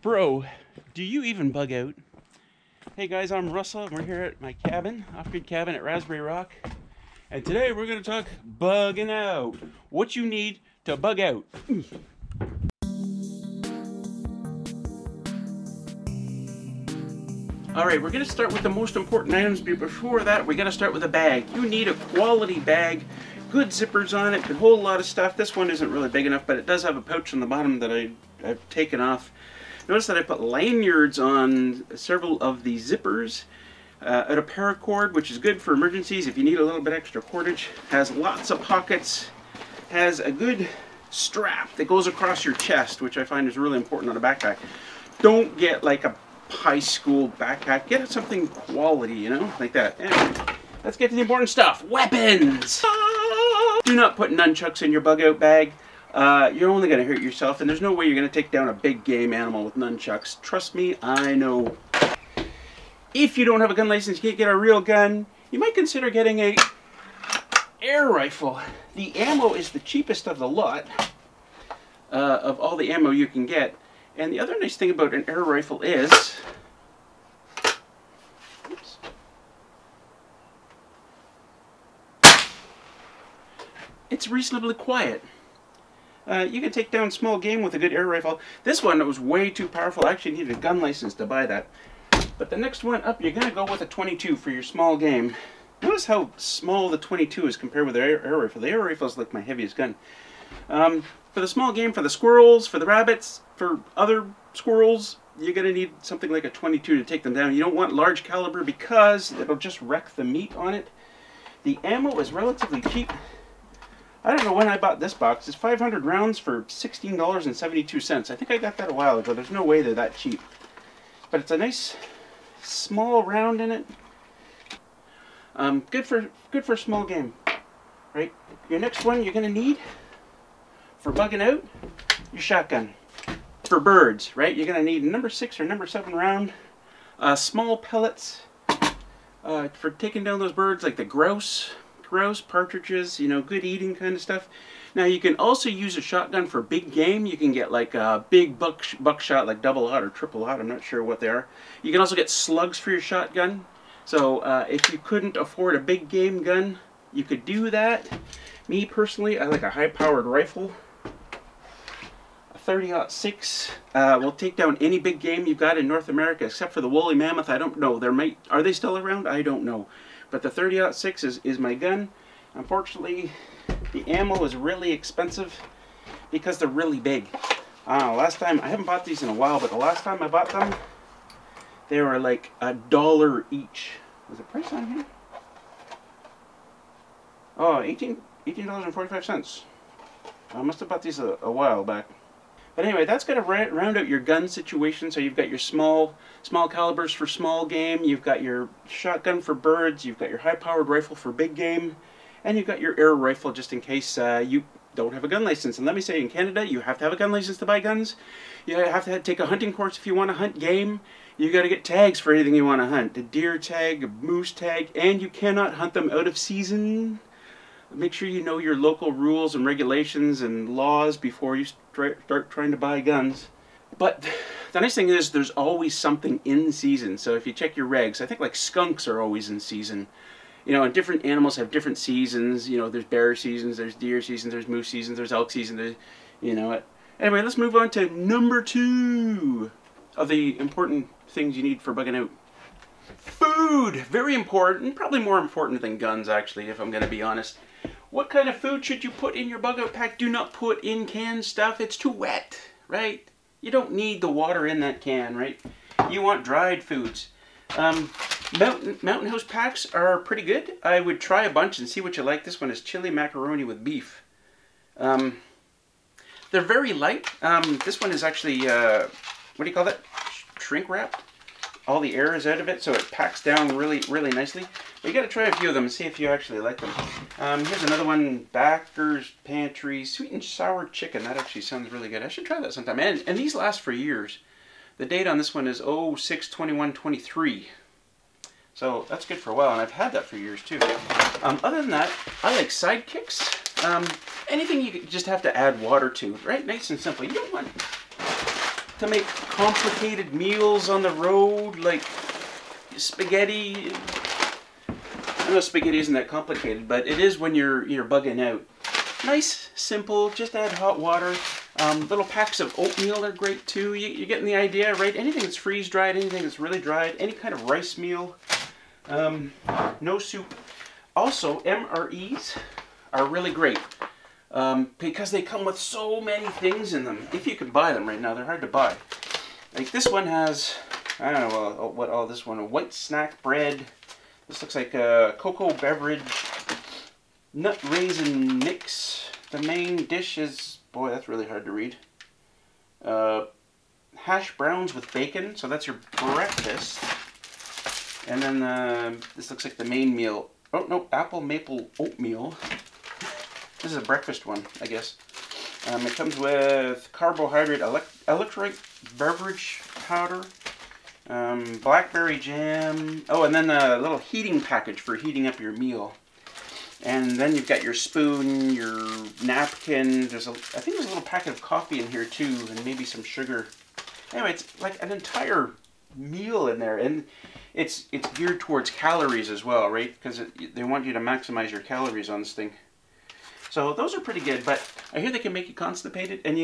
Bro, do you even bug out? Hey guys, I'm Russell and we're here at my cabin, off-grid cabin at Raspberry Rock. And today we're going to talk bugging out. What you need to bug out. Alright, we're going to start with the most important items, but before that we got to start with a bag. You need a quality bag, good zippers on it, can hold a lot of stuff. This one isn't really big enough, but it does have a pouch on the bottom that I've taken off. Notice that I put lanyards on several of the zippers. A paracord, which is good for emergencies if you need a little bit extra cordage. Has lots of pockets. Has a good strap that goes across your chest, which I find is really important on a backpack. Don't get like a high school backpack. Get something quality, you know, like that. Anyway, let's get to the important stuff. Weapons! Do not put nunchucks in your bug out bag. You're only going to hurt yourself, and there's no way you're going to take down a big game animal with nunchucks. Trust me, I know. If you don't have a gun license, you can't get a real gun, you might consider getting a air rifle. The ammo is the cheapest of the lot, of all the ammo you can get. And the other nice thing about an air rifle is, it's reasonably quiet. You can take down small game with a good air rifle. This one was way too powerful. I actually needed a gun license to buy that. But the next one up, you're going to go with a 22 for your small game. Notice how small the 22 is compared with the air rifle. The air rifle is like my heaviest gun. For the small game, for the squirrels, for the rabbits, for other squirrels, you're going to need something like a 22 to take them down. You don't want large caliber because it'll just wreck the meat on it. The ammo is relatively cheap. I don't know when I bought this box. It's 500 rounds for $16.72. I think I got that a while ago. There's no way they're that cheap. But it's a nice small round in it. Good for small game, right? Your next one you're going to need for bugging out, your shotgun. For birds, right? You're going to need a number 6 or number 7 round. Small pellets for taking down those birds like the grouse, partridges, you know, good eating kind of stuff. Now you can also use a shotgun for big game. You can get like a big buckshot, like double-aught or triple-aught, I'm not sure what they are. You can also get slugs for your shotgun. So if you couldn't afford a big game gun, you could do that. Me personally, I like a high-powered rifle. A 30-06 will take down any big game you've got in North America, except for the woolly mammoth. I don't know. Are they still around? I don't know. But the 30-06 is my gun. Unfortunately, the ammo is really expensive because they're really big. Last time, I haven't bought these in a while, but the last time I bought them, they were like $1 each. Was the price on here? Oh, $18.45. I must have bought these a while back. But anyway, that's going to round out your gun situation. So you've got your small calibers for small game, you've got your shotgun for birds, you've got your high-powered rifle for big game, and you've got your air rifle just in case you don't have a gun license. And let me say, in Canada, you have to have a gun license to buy guns. You have to take a hunting course if you want to hunt game. You got to get tags for anything you want to hunt. A deer tag, a moose tag, and you cannot hunt them out of season. Make sure you know your local rules and regulations and laws before you start trying to buy guns. But the nice thing is there's always something in season. So if you check your regs, I think like skunks are always in season. You know, and different animals have different seasons. You know, there's bear seasons, there's deer seasons, there's moose seasons, there's elk season. You know it. Anyway, let's move on to number 2 of the important things you need for bugging out. Food! Very important. Probably more important than guns, actually, if I'm going to be honest. What kind of food should you put in your bug out pack? Do not put in canned stuff. It's too wet, right? You don't need the water in that can, right? You want dried foods. Mountain House packs are pretty good. I would try a bunch and see what you like. This one is chili macaroni with beef. They're very light. This one is actually, what do you call that? Shrink wrapped. All the air is out of it, so it packs down really, really nicely. But you got to try a few of them and see if you actually like them. Here's another one, Backer's Pantry, sweet and sour chicken. That actually sounds really good. I should try that sometime. And these last for years. The date on this one is 06/21/23. So that's good for a while, and I've had that for years too. Other than that, I like sidekicks. Anything you just have to add water to, right? Nice and simple. You don't want to make complicated meals on the road, like spaghetti. I know spaghetti isn't that complicated, but it is when you're bugging out. Nice, simple, just add hot water. Little packs of oatmeal are great too. You're getting the idea, right? Anything that's freeze-dried, anything that's really dried, any kind of rice meal. No soup. Also, MREs are really great because they come with so many things in them. If you can buy them right now, they're hard to buy. Like this one has, I don't know what all this one, a white snack bread. This looks like a cocoa beverage, nut raisin mix. The main dish is, boy, that's really hard to read. Hash browns with bacon, so that's your breakfast. And then this looks like the main meal. Oh, no, apple maple oatmeal. This is a breakfast one, I guess. It comes with carbohydrate electrolyte beverage powder, blackberry jam. Oh, and then a little heating package for heating up your meal. And then you've got your spoon, your napkin. I think there's a little packet of coffee in here too, and maybe some sugar. Anyway, it's like an entire meal in there, and it's geared towards calories as well, right? Because they want you to maximize your calories on this thing. So those are pretty good, but I hear they can make you constipated, and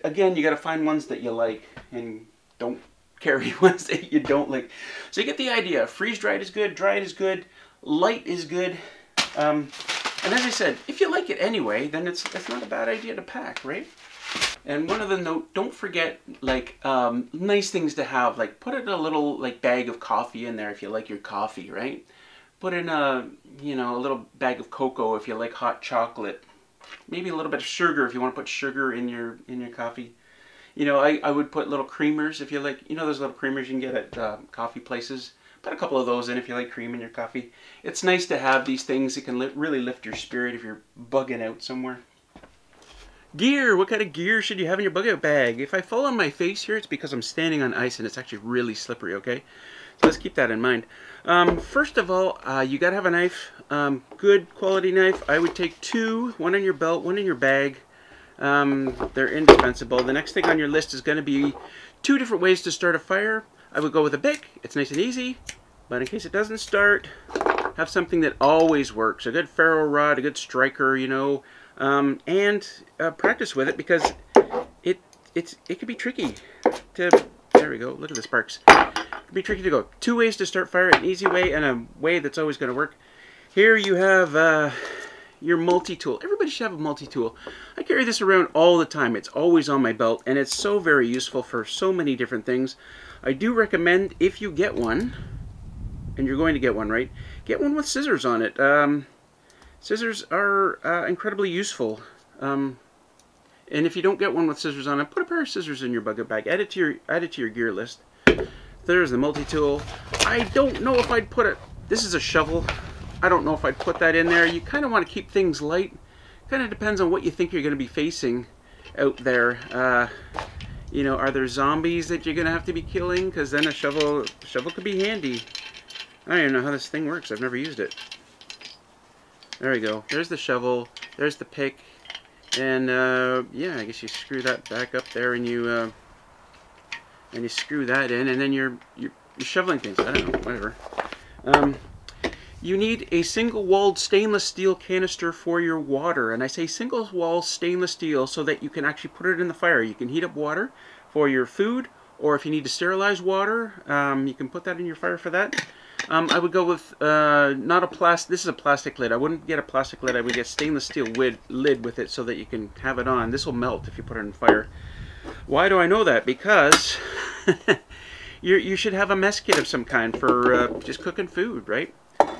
again, you got to find ones that you like, and don't carry ones that you don't like. So you get the idea. Freeze-dried is good, dried is good, light is good. And as I said, if you like it anyway, then it's not a bad idea to pack, right? And one other note, don't forget, like, nice things to have. Like, put in a little, like, bag of coffee in there if you like your coffee, right? Put in a little bag of cocoa if you like hot chocolate. Maybe a little bit of sugar if you want to put sugar in your coffee. You know, I would put little creamers if you like, those little creamers you can get at coffee places. Put a couple of those in if you like cream in your coffee. It's nice to have these things that can really lift your spirit if you're bugging out somewhere. Gear! What kind of gear should you have in your bug out bag? If I fall on my face here, it's because I'm standing on ice and it's actually really slippery, okay? So let's keep that in mind. First of all, you gotta have a knife. Good quality knife. I would take two, one on your belt, one in your bag. They're indispensable. The next thing on your list is going to be 2 different ways to start a fire. I would go with a Bic. It's nice and easy, but in case it doesn't start, have something that always works. A good ferro rod, a good striker, and practice with it because it can be tricky to, there we go, look at the sparks. It can be tricky to go. 2 ways to start fire, an easy way and a way that's always going to work. Here you have your multi-tool. Everybody should have a multi-tool. I carry this around all the time. It's always on my belt, and it's so very useful for so many different things. I do recommend, if you get one, and you're going to get one, right? Get one with scissors on it. Scissors are incredibly useful. And if you don't get one with scissors on it, put a pair of scissors in your bucket bag. Add it to your gear list. There's the multi-tool. I don't know if I'd put it. This is a shovel. I don't know if I'd put that in there. You kind of want to keep things light. Kind of depends on what you think you're going to be facing out there. Are there zombies that you're going to have to be killing? Because then a shovel could be handy. I don't even know how this thing works. I've never used it. There we go. There's the shovel. There's the pick. And yeah, I guess you screw that back up there, and you screw that in, and then you're shoveling things. I don't know. Whatever. You need a single-walled stainless steel canister for your water. And I say single-walled stainless steel so that you can actually put it in the fire. You can heat up water for your food, or if you need to sterilize water, you can put that in your fire for that. I would go with not a plastic. This is a plastic lid. I wouldn't get a plastic lid. I would get stainless steel lid with it so that you can have it on. This will melt if you put it in fire. Why do I know that? Because you should have a mess kit of some kind for just cooking food, right?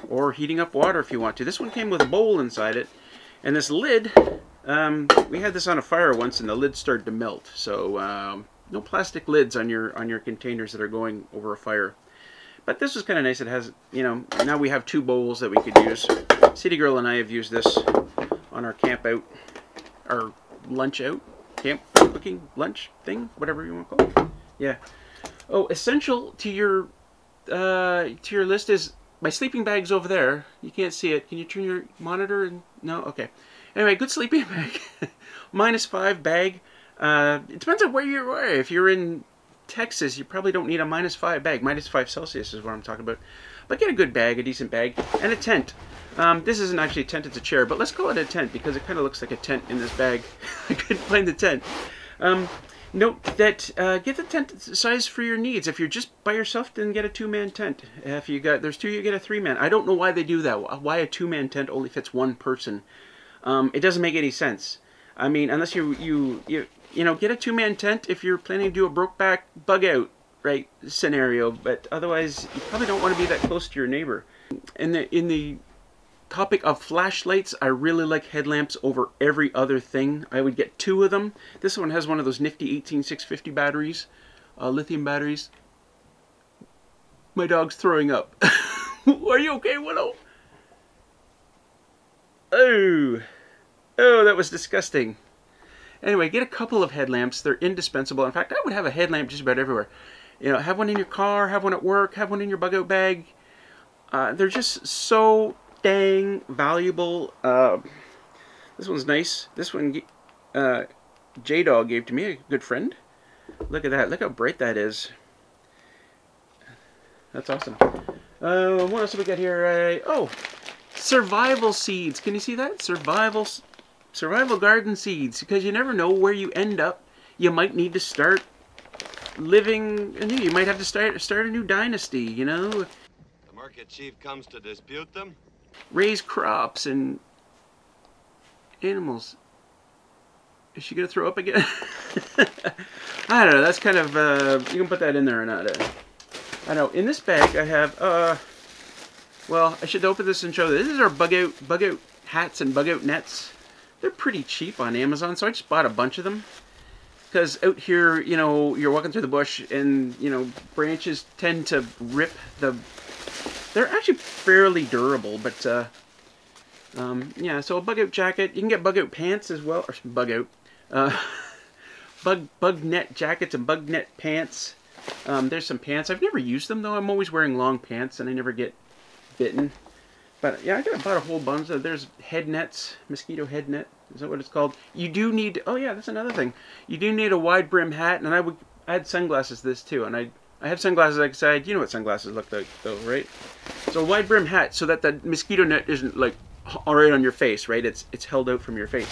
Or heating up water if you want to. This one came with a bowl inside it, and this lid, we had this on a fire once and the lid started to melt. So no plastic lids on your containers that are going over a fire. But this was kind of nice. It has, now we have 2 bowls that we could use. City Girl and I have used this on our camp out, our lunch out, camp cooking lunch thing, whatever you want to call it. Yeah. Oh, essential to your list is my sleeping bag's over there. You can't see it. Can you turn your monitor? No? Okay. Anyway, good sleeping bag. -5 bag. It depends on where you are. If you're in Texas, you probably don't need a -5 bag. -5 Celsius is what I'm talking about. But get a good bag, a decent bag, and a tent. This isn't actually a tent, it's a chair, but let's call it a tent because it kind of looks like a tent in this bag. I couldn't find the tent. Note that get the tent size for your needs. If you're just by yourself, then get a 2-man tent. If there's 2, you get a 3-man. I don't know why they do that. Why a 2-man tent only fits 1 person. It doesn't make any sense. I mean, unless you know, get a 2-man tent if you're planning to do a Brokeback bug out, right, scenario. But otherwise, you probably don't want to be that close to your neighbor. In the topic of flashlights, I really like headlamps over every other thing. I would get 2 of them. This one has one of those nifty 18650 batteries, lithium batteries. My dog's throwing up. Are you okay, Willow? Oh, that was disgusting. Anyway, get a couple of headlamps. They're indispensable. In fact, I would have a headlamp just about everywhere. You know, have one in your car, have one at work, have one in your bug out bag. They're just so dang valuable. This one's nice. This one J-Dog gave to me, a good friend. Look at that. Look how bright that is. That's awesome. What else have we got here? Oh, survival seeds. Can you see that? Survival garden seeds. Because you never know where you end up. You might need to start living anew. You might have to start a new dynasty, you know. The market chief comes to dispute them. Raise crops and animals. Is she gonna throw up again? I don't know. That's kind of you can put that in there or not. I know. In this bag I have well, I should open this and show this. This is our bug out hats and bug out nets. They're pretty cheap on Amazon, so I just bought a bunch of them. Because out here, you know, you're walking through the bush and, you know, branches tend to rip the... They're actually fairly durable, but, yeah, so a bug out jacket. You can get bug out pants as well, or bug out. Bug net jackets and bug net pants. There's some pants. I've never used them, though. I'm always wearing long pants, and I never get bitten. But, yeah, I bought a whole bunch. There's head nets, mosquito head net. Is that what it's called? You do need... Oh, yeah, that's another thing. You do need a wide brim hat, and I had sunglasses this, too, and I have sunglasses like I said. You know what sunglasses look like, though, right? So a wide brim hat so that the mosquito net isn't, like, right on your face, right? It's held out from your face.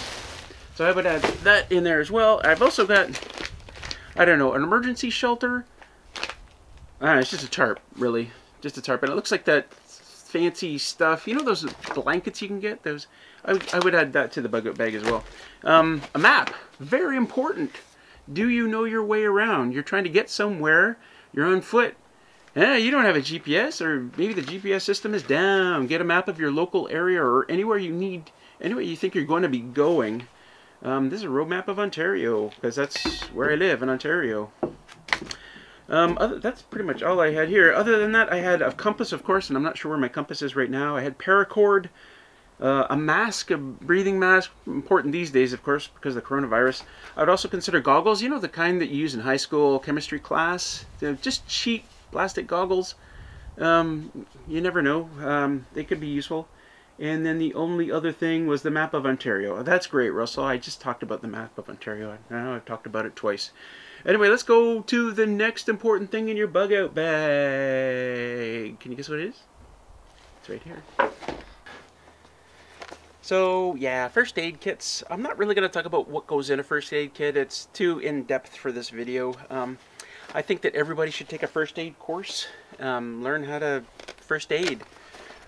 So I would add that in there as well. I've also got, I don't know, an emergency shelter. It's just a tarp, really. Just a tarp. And it looks like that fancy stuff. You know those blankets you can get? Those. I would add that to the bug out bag as well. A map. Very important. Do you know your way around? You're trying to get somewhere. You're on foot. You don't have a GPS, or maybe the GPS system is down. Get a map of your local area or anywhere you think you're going to be going. This is a road map of Ontario, because that's where I live, in Ontario. That's pretty much all I had here. Other than that, I had a compass, of course, and I'm not sure where my compass is right now. I had paracord, a mask, a breathing mask, important these days, of course, because of the coronavirus. I would also consider goggles, you know, the kind that you use in high school chemistry class. They're just cheap plastic goggles. You never know. They could be useful. And then the only other thing was the map of Ontario. That's great, Russell. I just talked about the map of Ontario. Now I've talked about it twice. Anyway, let's go to the next important thing in your bug out bag. Can you guess what it is? It's right here. So, yeah, first aid kits. I'm not really going to talk about what goes in a first aid kit. It's too in-depth for this video. I think that everybody should take a first aid course. Learn how to first aid.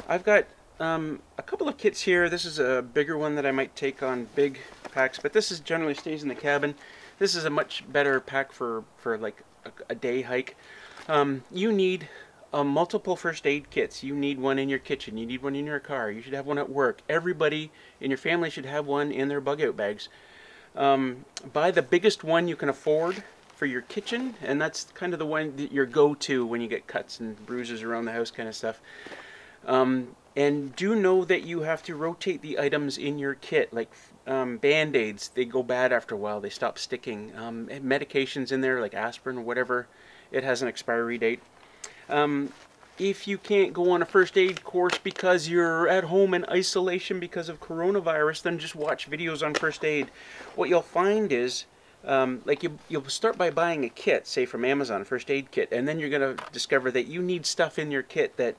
I've got a couple of kits here. This is a bigger one that I might take on big packs, but this is generally stays in the cabin. This is a much better pack for like a day hike. You need multiple first aid kits. You need one in your kitchen. You need one in your car. You should have one at work. Everybody in your family should have one in their bug out bags. Buy the biggest one you can afford for your kitchen, and that's kind of the one that your go-to when you get cuts and bruises around the house kind of stuff. And do know that you have to rotate the items in your kit, like Band-Aids. They go bad after a while. They stop sticking. Medications in there, like aspirin or whatever, it has an expiry date. If you can't go on a first aid course because you're at home in isolation because of coronavirus, then just watch videos on first aid. What you'll find is Like you'll start by buying a kit, say from Amazon, a first aid kit, and then you're going to discover that you need stuff in your kit that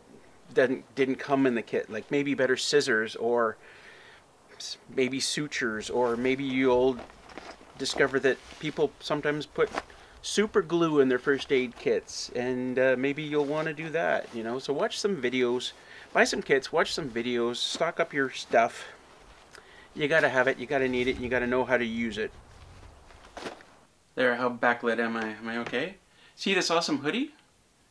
didn't come in the kit, like maybe better scissors, or maybe sutures, or maybe you'll discover that people sometimes put super glue in their first aid kits, and maybe you'll want to do that, you know. So watch some videos, buy some kits, watch some videos, stock up your stuff. You gotta have it, you gotta need it, you gotta know how to use it. There, how backlit am I? Am I okay? See this awesome hoodie?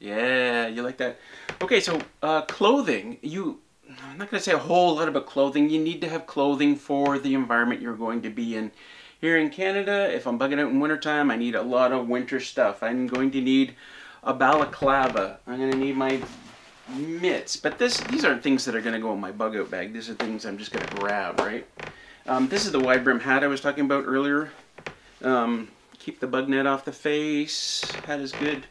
Yeah, you like that? Okay, so clothing, I'm not going to say a whole lot about clothing. You need to have clothing for the environment you're going to be in. Here in Canada, if I'm bugging out in wintertime, I need a lot of winter stuff. I'm going to need a balaclava. I'm going to need my mitts. But these aren't things that are going to go in my bug out bag. These are things I'm just going to grab, right? This is the wide brim hat I was talking about earlier. Keep the bug net off the face. Hat is good.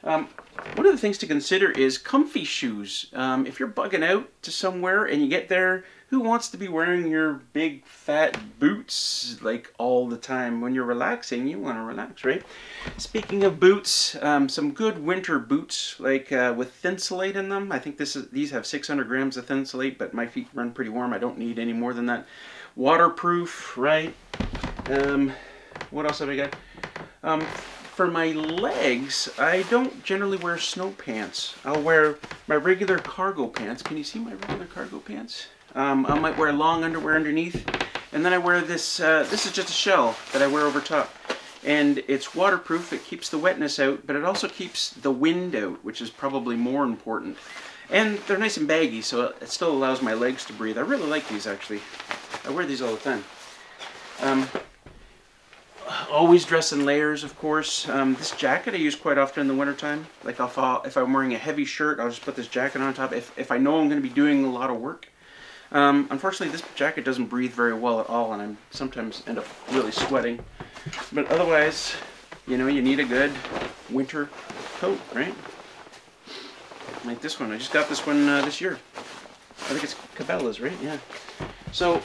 One of the things to consider is comfy shoes. If you're bugging out to somewhere and you get there, who wants to be wearing your big fat boots like all the time? When you're relaxing, you want to relax, right? Speaking of boots, some good winter boots, like with Thinsulate in them. I think these have 600 grams of Thinsulate, but my feet run pretty warm. I don't need any more than that. Waterproof, right? What else have I got? For my legs, I don't generally wear snow pants. I'll wear my regular cargo pants. Can you see my regular cargo pants? I might wear long underwear underneath. And then I wear this, this is just a shell that I wear over top. And it's waterproof, it keeps the wetness out, but it also keeps the wind out, which is probably more important. And they're nice and baggy, so it still allows my legs to breathe. I really like these, actually. I wear these all the time. Always dress in layers, of course. This jacket I use quite often in the wintertime. Like if I'm wearing a heavy shirt, I'll just put this jacket on top. If I know I'm going to be doing a lot of work. Unfortunately, this jacket doesn't breathe very well at all, and I sometimes end up really sweating. But otherwise, you know, you need a good winter coat, right? Like this one. I just got this one this year. I think it's Cabela's, right? Yeah. So,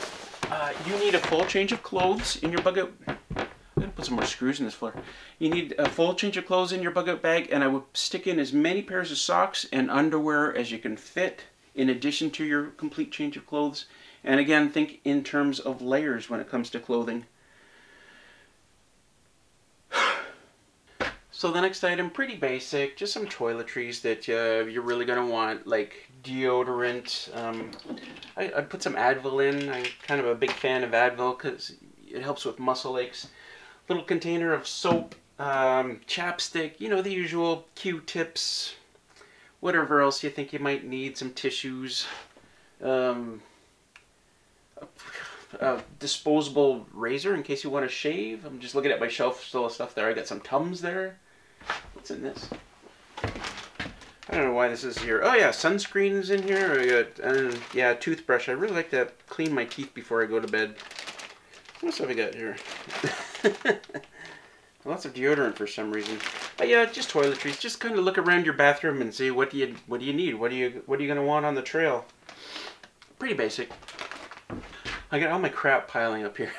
you need a full change of clothes in your bug out. I'm going to put some more screws in this floor. You need a full change of clothes in your bug out bag, and I would stick in as many pairs of socks and underwear as you can fit in addition to your complete change of clothes. And again, think in terms of layers when it comes to clothing. So the next item, pretty basic, just some toiletries that you're really going to want, like deodorant. I put some Advil in. I'm kind of a big fan of Advil because it helps with muscle aches. Little container of soap, chapstick, you know, the usual Q-tips, whatever else you think you might need, some tissues, a disposable razor in case you want to shave. I'm just looking at my shelf full of stuff there. I got some Tums there. What's in this? I don't know why this is here. Oh yeah, sunscreen's in here. I got, yeah, a toothbrush. I really like to clean my teeth before I go to bed. What else have I got here? Lots of deodorant for some reason. But yeah, just toiletries. Just kind of look around your bathroom and see what do you need? What are you gonna want on the trail? Pretty basic. I got all my crap piling up here.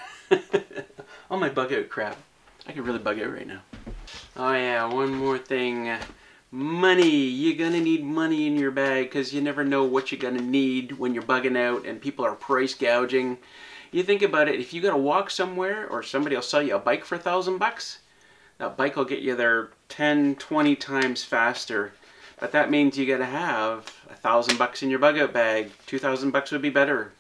All my bug out crap. I could really bug out right now. Oh yeah, one more thing. Money. You're gonna need money in your bag because you never know what you're gonna need when you're bugging out and people are price gouging. You think about it, if you gotta walk somewhere or somebody will sell you a bike for $1,000, that bike will get you there 10, 20 times faster. But that means you gotta have $1,000 in your bug out bag. $2,000 would be better.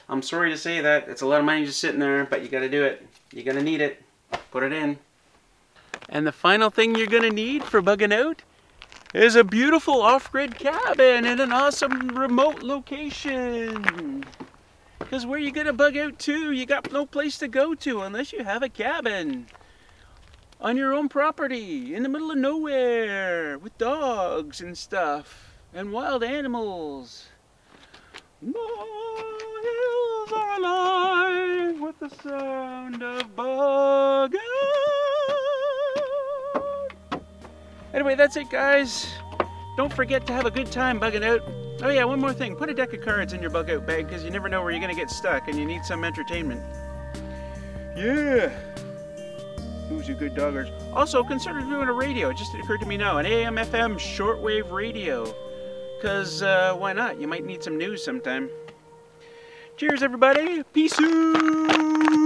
I'm sorry to say that. It's a lot of money just sitting there, but you gotta do it. You're gonna need it. Put it in. And the final thing you're gonna need for bugging out is a beautiful off-grid cabin in an awesome remote location. Because where you gonna bug out to? You got no place to go to unless you have a cabin on your own property in the middle of nowhere with dogs and stuff and wild animals. The hills are alive with the sound of bug out. Anyway, that's it, guys. Don't forget to have a good time bugging out. Oh yeah, one more thing. Put a deck of cards in your bug out bag because you never know where you're going to get stuck and you need some entertainment. Yeah. Who's a good doggers? Also, consider doing a radio. It just occurred to me now. An AM/FM shortwave radio. Because, why not? You might need some news sometime. Cheers, everybody. Peace out.